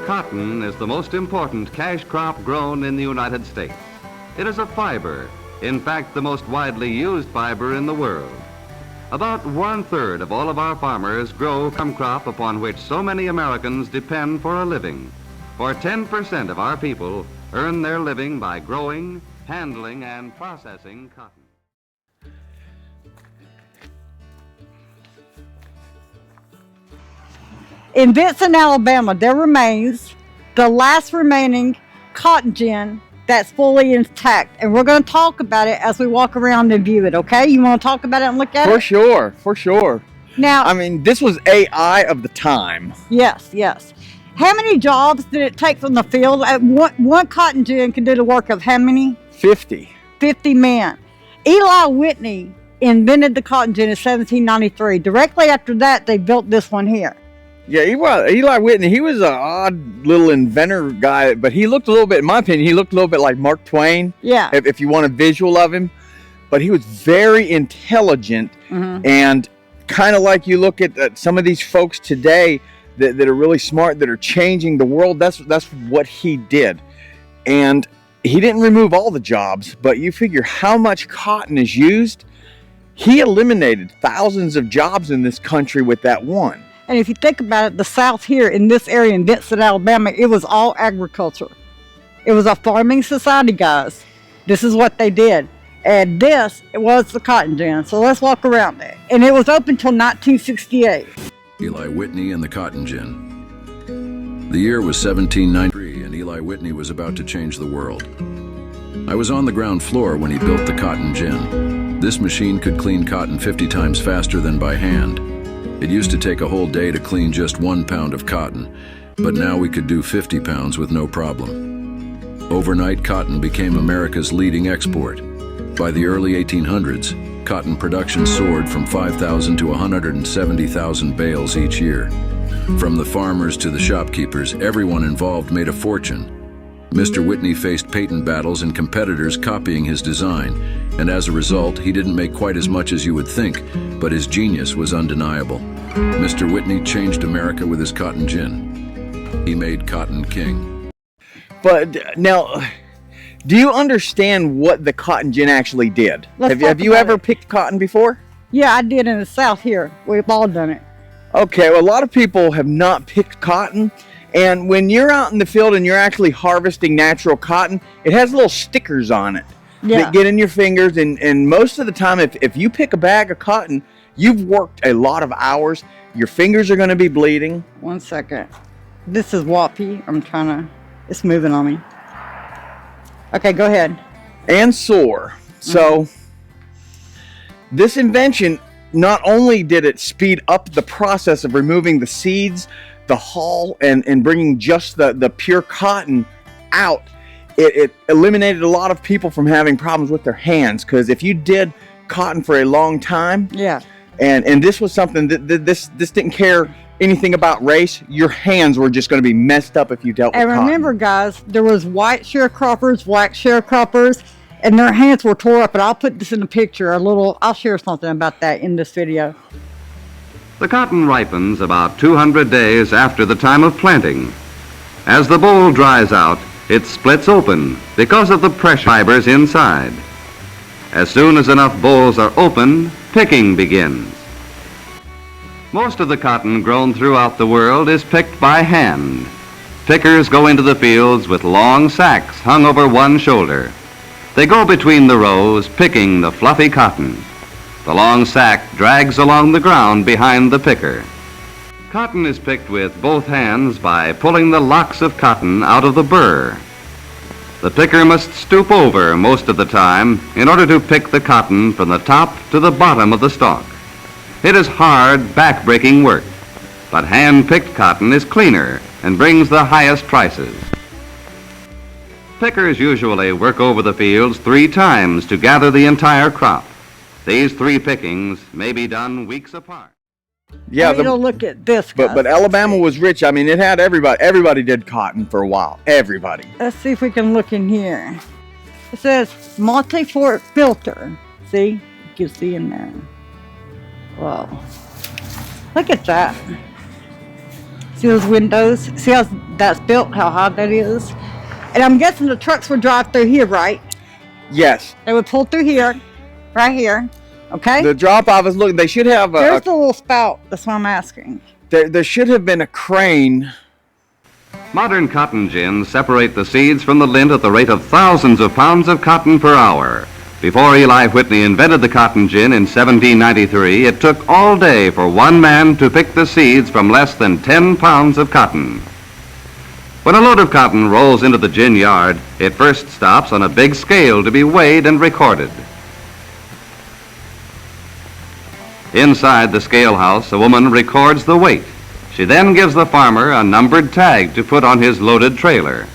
Cotton is the most important cash crop grown in the United States. It is a fiber, in fact, the most widely used fiber in the world. About 1/3 of all of our farmers grow some crop upon which so many Americans depend for a living. For 10% of our people earn their living by growing, handling, and processing cotton. In Vincent, Alabama, there remains the last remaining cotton gin that's fully intact. And we're going to talk about it as we walk around and view it, okay? You want to talk about it and look at it? For sure, for sure. Now, I mean, this was AI of the time. Yes, yes. How many jobs did it take from the field? One cotton gin can do the work of how many? 50. 50 men. Eli Whitney invented the cotton gin in 1793. Directly after that, they built this one here. Yeah, Eli Whitney, he was an odd little inventor guy, but he looked a little bit, in my opinion, he looked a little bit like Mark Twain. Yeah. If you want a visual of him. But he was very intelligent, and kind of like you look at some of these folks today that are really smart, that are changing the world. That's what he did. And he didn't remove all the jobs, but you figure how much cotton is used. He eliminated thousands of jobs in this country with that one. And if you think about it, the South here in this area in Vincent, Alabama, it was all agriculture. It was a farming society, guys. This is what they did. And this was the cotton gin. So let's walk around it. And it was open until 1968. Eli Whitney and the cotton gin. The year was 1793, and Eli Whitney was about to change the world. I was on the ground floor when he built the cotton gin. This machine could clean cotton 50 times faster than by hand. It used to take a whole day to clean just 1 pound of cotton, but now we could do 50 pounds with no problem. Overnight, cotton became America's leading export. By the early 1800s, cotton production soared from 5,000 to 170,000 bales each year. From the farmers to the shopkeepers, everyone involved made a fortune. Mr. Whitney faced patent battles and competitors copying his design, and as a result, he didn't make quite as much as you would think, but his genius was undeniable. Mr. Whitney changed America with his cotton gin. He made cotton king. But now, do you understand what the cotton gin actually did? Have you ever picked cotton before? Yeah, I did in the South here. We've all done it. Okay, well, a lot of people have not picked cotton. And when you're out in the field and you're actually harvesting natural cotton, it has little stickers on it that get in your fingers. And most of the time, if you pick a bag of cotton, you've worked a lot of hours. Your fingers are going to be bleeding. 1 second. This is Wappy. It's moving on me. Okay, go ahead. And sore. So this invention, not only did it speed up the process of removing the seeds, the hull, and bringing just the pure cotton out, it eliminated a lot of people from having problems with their hands. Because if you did cotton for a long time, and this was something that this didn't care anything about race, your hands were just going to be messed up if you dealt with cotton. And remember, guys, there was white sharecroppers, black sharecroppers, and their hands were tore up. And I'll put this in a picture, I'll share something about that in this video. The cotton ripens about 200 days after the time of planting. As the boll dries out, it splits open because of the pressure fibers inside. As soon as enough bolls are open, picking begins. Most of the cotton grown throughout the world is picked by hand. Pickers go into the fields with long sacks hung over one shoulder. They go between the rows, picking the fluffy cotton. The long sack drags along the ground behind the picker. Cotton is picked with both hands by pulling the locks of cotton out of the burr. The picker must stoop over most of the time in order to pick the cotton from the top to the bottom of the stalk. It is hard, back-breaking work, but hand-picked cotton is cleaner and brings the highest prices. Pickers usually work over the fields 3 times to gather the entire crop. These 3 pickings may be done weeks apart. Yeah, look at this, guys. But Alabama was rich. I mean, it had everybody. Everybody did cotton for a while. Everybody. Let's see if we can look in here. It says multi-fort filter. See? You can see in there. Whoa. Look at that. See those windows? See how that's built, how high that is? And I'm guessing the trucks would drive through here, right? Yes. They would pull through here, right here, okay? The drop-off is looking. They should have There's the little spout. That's what I'm asking. There should have been a crane. Modern cotton gins separate the seeds from the lint at the rate of thousands of pounds of cotton per hour. Before Eli Whitney invented the cotton gin in 1793, it took all day for one man to pick the seeds from less than 10 pounds of cotton. When a load of cotton rolls into the gin yard, it first stops on a big scale to be weighed and recorded. Inside the scale house, a woman records the weight. She then gives the farmer a numbered tag to put on his loaded trailer.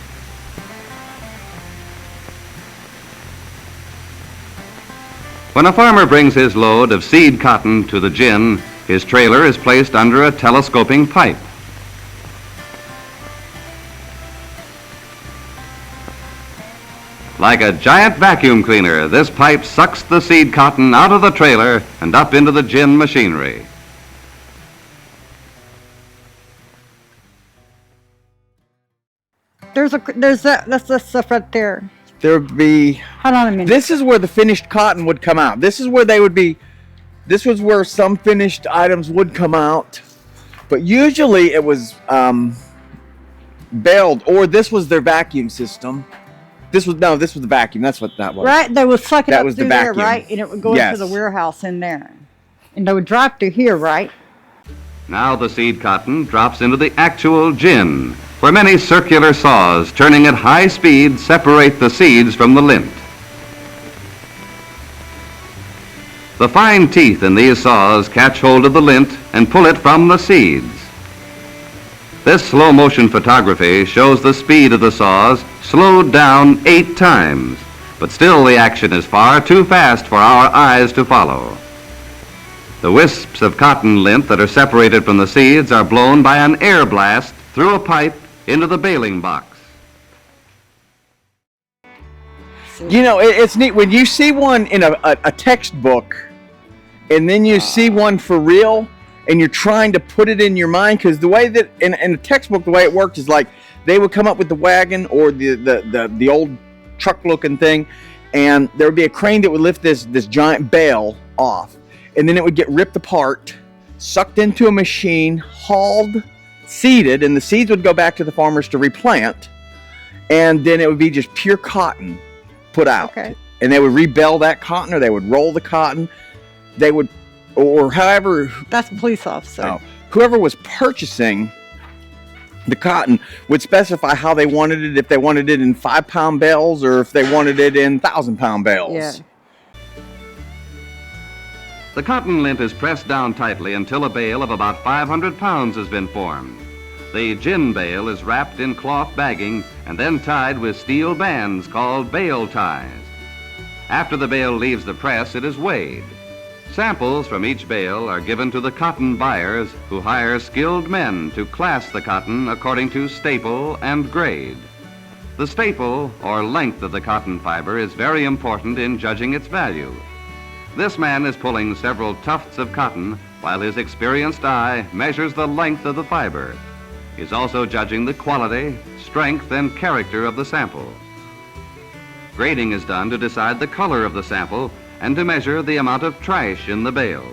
When a farmer brings his load of seed cotton to the gin, his trailer is placed under a telescoping pipe. Like a giant vacuum cleaner, this pipe sucks the seed cotton out of the trailer and up into the gin machinery. That's the stuff right there. There would be. Hold on a minute. This is where the finished cotton would come out. This is where they would be. This was where some finished items would come out, but usually it was baled, or this was their vacuum system. This was the vacuum. That's what that was. Right, they would suck it That up was the through there, vacuum. right, and it would go Yes. into the warehouse in there, and they would drive through here, right? Now the seed cotton drops into the actual gin, where many circular saws turning at high speed separate the seeds from the lint. The fine teeth in these saws catch hold of the lint and pull it from the seeds. This slow motion photography shows the speed of the saws slowed down 8 times, but still the action is far too fast for our eyes to follow. The wisps of cotton lint that are separated from the seeds are blown by an air blast through a pipe into the baling box. You know, it's neat when you see one in a textbook, and then you see one for real, and you're trying to put it in your mind, because the way that in a textbook, the way it worked is like they would come up with the wagon or the old truck-looking thing, and there would be a crane that would lift this giant bale off, and then it would get ripped apart, sucked into a machine, hauled, seeded, and the seeds would go back to the farmers to replant, and then it would be just pure cotton put out. Okay. And they would rebale that cotton, or they would roll the cotton. They would, or however, That's a police officer. whoever was purchasing the cotton would specify how they wanted it, if they wanted it in 5-pound bales or if they wanted it in 1,000-pound bales. Yeah. The cotton lint is pressed down tightly until a bale of about 500 pounds has been formed. The gin bale is wrapped in cloth bagging and then tied with steel bands called bale ties. After the bale leaves the press, it is weighed. Samples from each bale are given to the cotton buyers, who hire skilled men to class the cotton according to staple and grade. The staple, or length of the cotton fiber, is very important in judging its value. This man is pulling several tufts of cotton while his experienced eye measures the length of the fiber. He's also judging the quality, strength, and character of the sample. Grading is done to decide the color of the sample and to measure the amount of trash in the bale.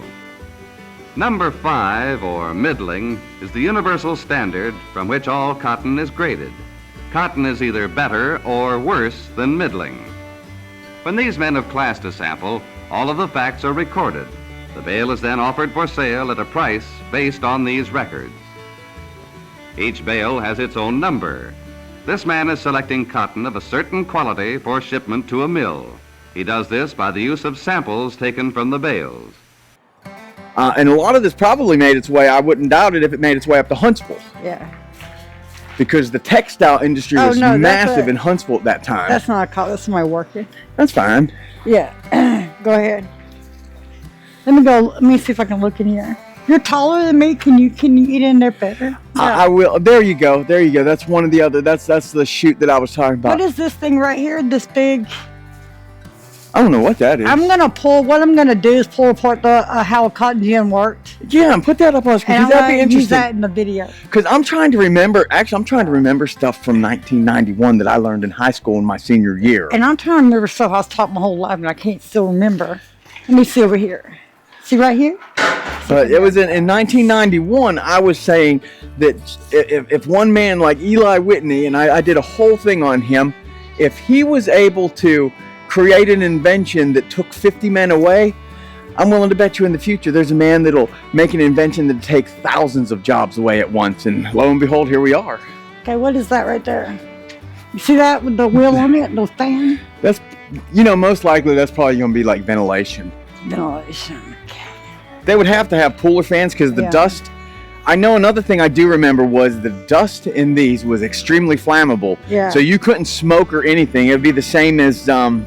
Number 5, or middling, is the universal standard from which all cotton is graded. Cotton is either better or worse than middling. When these men have classed a sample, all of the facts are recorded. The bale is then offered for sale at a price based on these records. Each bale has its own number. This man is selecting cotton of a certain quality for shipment to a mill. He does this by the use of samples taken from the bales. And a lot of this probably made its way, I wouldn't doubt it if it made its way up to Huntsville, Yeah. because the textile industry Oh, was no, that's massive a- in Huntsville at that time. That's not a call. That's my working. That's fine. Yeah. Go ahead. Let me see if I can look in here. You're taller than me. Can you get in there better? I will. There you go. There you go. That's one of the other. That's the chute that I was talking about. What is this thing right here? This big. I don't know what that is. What I'm gonna do is pull apart the how a cotton gin worked. Yeah, and put that up on the screen. And I'm That'd be gonna use interesting. that in the video. Because I'm trying to remember. Actually, I'm trying to remember stuff from 1991 that I learned in high school in my senior year. And I'm trying to remember stuff I was taught my whole life, and I can't still remember. Let me see over here. See right here? But it was in 1991. I was saying that if one man like Eli Whitney, and I did a whole thing on him, if he was able to create an invention that took 50 men away, I'm willing to bet you in the future there's a man that'll make an invention that'll take thousands of jobs away at once. And lo and behold, here we are. Okay, what is that right there? You see that with the wheel on it, the fan? That's, most likely that's probably going to be like ventilation. Ventilation. Okay. They would have to have cooler fans because the dust. I know another thing I do remember was the dust in these was extremely flammable. Yeah. So you couldn't smoke or anything. It would be the same as there's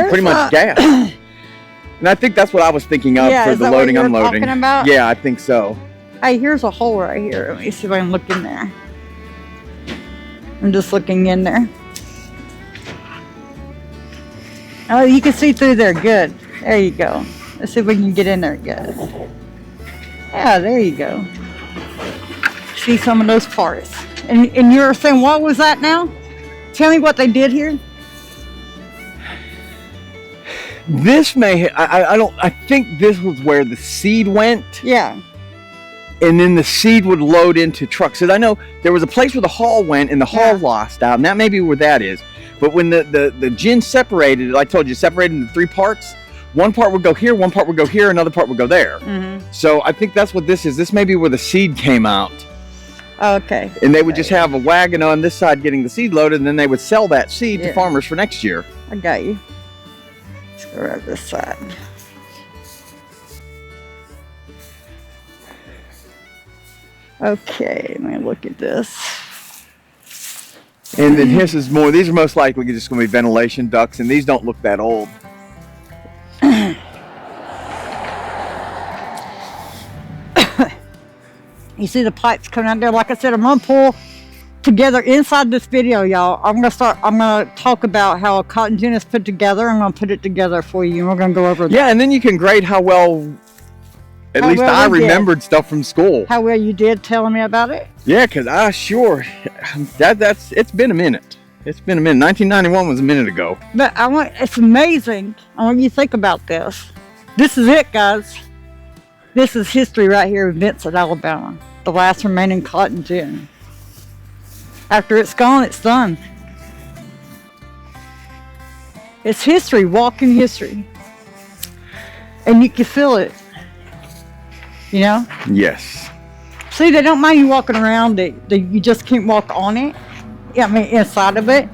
pretty much gas. And I think that's what I was thinking of for the loading unloading. Talking about? Yeah, I think so. Hey, here's a hole right here. Let me see if I can look in there. I'm just looking in there. Oh, you can see through there. Good. There you go. Let's see if we can get in there. Good. Yeah, there you go. See some of those parts. And you're saying, what was that now? Tell me what they did here. This I think this was where the seed went. Yeah. And then the seed would load into trucks. Because I know there was a place where the hull went and the hull lost out. And that may be where that is. But when the gin separated, like I told you, separated into 3 parts. One part would go here, one part would go here, another part would go there. Mm-hmm. So I think that's what this is. This may be where the seed came out. Okay. And they would just have a wagon on this side getting the seed loaded, and then they would sell that seed to farmers for next year. I got you. Let's go around this side. Okay, let me look at this. And then this is more, these are most likely just going to be ventilation ducts, and these don't look that old. You see the pipes coming out there. Like I said, I'm gonna pull together inside this video, y'all. I'm gonna talk about how a cotton gin is put together. I'm gonna put it together for you, and we're gonna go over that. Yeah, and then you can grade how well, at least I remembered stuff from school. How well you did telling me about it. Yeah, because it's been a minute. It's been a minute. 1991 was a minute ago. But it's amazing. I want you to think about this. This is it, guys. This is history right here in Vincent, Alabama. The last remaining cotton gin. After it's gone, it's done. It's history, walking history. And you can feel it. You know? Yes. See, they don't mind you walking around it. You just can't walk on it. I mean, inside of it.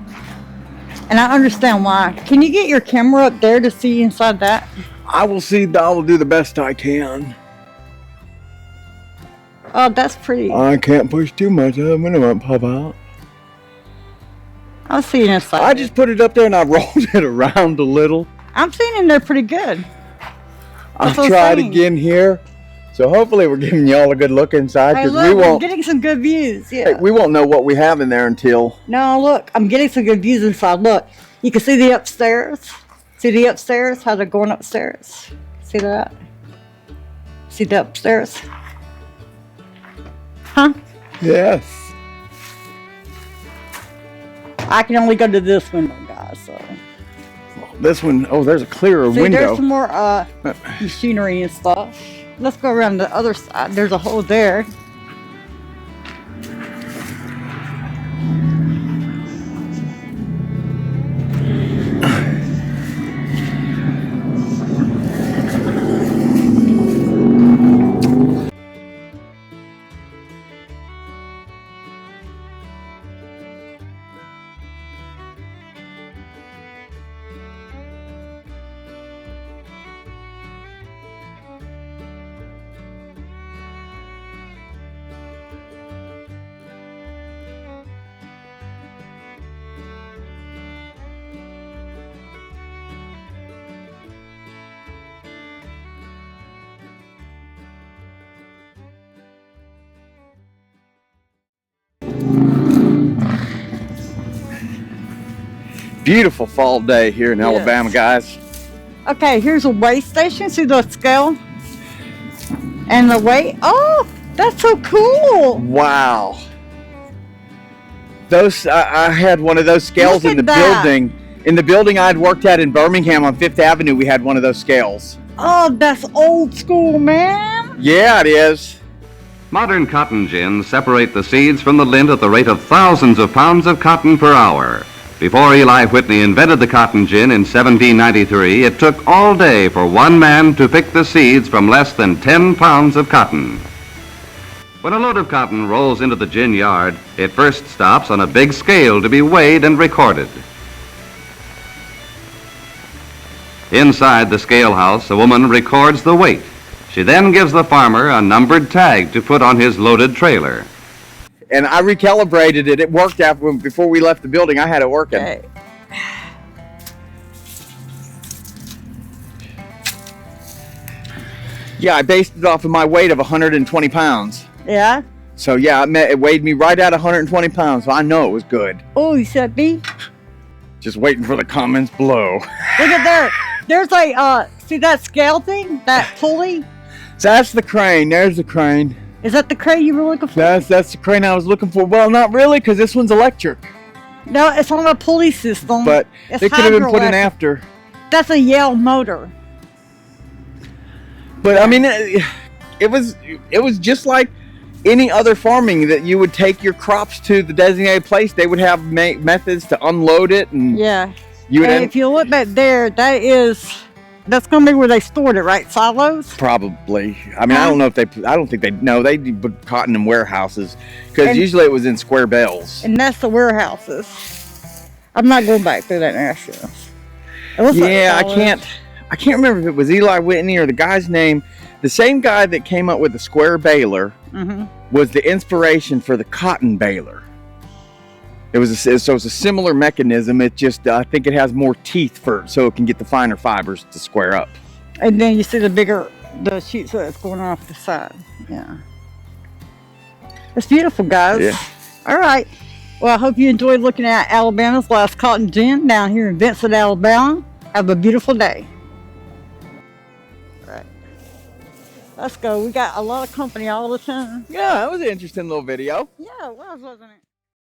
And I understand why. Can you get your camera up there to see inside that? I will do the best I can. Oh, that's pretty. I can't push too much. I'm going to pop out. I'll see inside. I just put it up there and I rolled it around a little. I'm seeing in there pretty good. I'll try it again here. So hopefully we're giving y'all a good look inside. Hey, look, we're getting some good views. Yeah. We won't know what we have in there until. No, look, I'm getting some good views inside. Look, you can see the upstairs. See the upstairs? How they're going upstairs. See that? See the upstairs? Huh? Yes. I can only go to this window, guys. So. This one, there's a clearer See, window. There's some more machinery and stuff. Let's go around the other side. There's a hole there. Beautiful fall day here in Alabama, guys. Okay, here's a weigh station. See the scale and the weight. Oh, that's so cool. Wow. Those I had one of those scales Look in at the that. building. In the building I'd worked at in Birmingham on 5th Avenue, we had one of those scales. Oh, that's old school, man. Yeah, it is. Modern cotton gins separate the seeds from the lint at the rate of thousands of pounds of cotton per hour. Before Eli Whitney invented the cotton gin in 1793, it took all day for one man to pick the seeds from less than 10 pounds of cotton. When a load of cotton rolls into the gin yard, it first stops on a big scale to be weighed and recorded. Inside the scale house, a woman records the weight. She then gives the farmer a numbered tag to put on his loaded trailer. And I recalibrated it. It worked before we left the building. I had it working. Okay. Yeah, I based it off of my weight of 120 pounds. Yeah. So yeah, it weighed me right at 120 pounds. So I know it was good. Oh, you said B? Just waiting for the comments below. Look at there. There's a, see that scale thing? That pulley? So that's the crane. There's the crane. Is that the crane you were looking for? That's the crane I was looking for. Well, not really, because this one's electric. No, it's on a pulley system. But It's they could have been put in hydroelectric. after. That's a Yale motor. But I mean, it was just like any other farming that you would take your crops to the designated place. They would have methods to unload it, and Yeah. you would And if you look back there, that's gonna be where they stored it, right? Silos. probably. I mean, I don't know if I don't think they put cotton in warehouses, because And- usually it was in square bales. And that's the warehouses. I'm not going back through that nasty. It looks like Yeah, silos. I can't remember if it was Eli Whitney or the guy's name. The same guy that came up with the square baler was the inspiration for the cotton baler. So it's a similar mechanism. It just I think it has more teeth so it can get the finer fibers to square up. And then you see the sheets that's going off the side. Yeah. It's beautiful, guys. Yeah. All right. Well, I hope you enjoyed looking at Alabama's last cotton gin down here in Vincent, Alabama. Have a beautiful day. All right. Let's go. We got a lot of company all the time. Yeah, that was an interesting little video. Yeah, it was, wasn't it?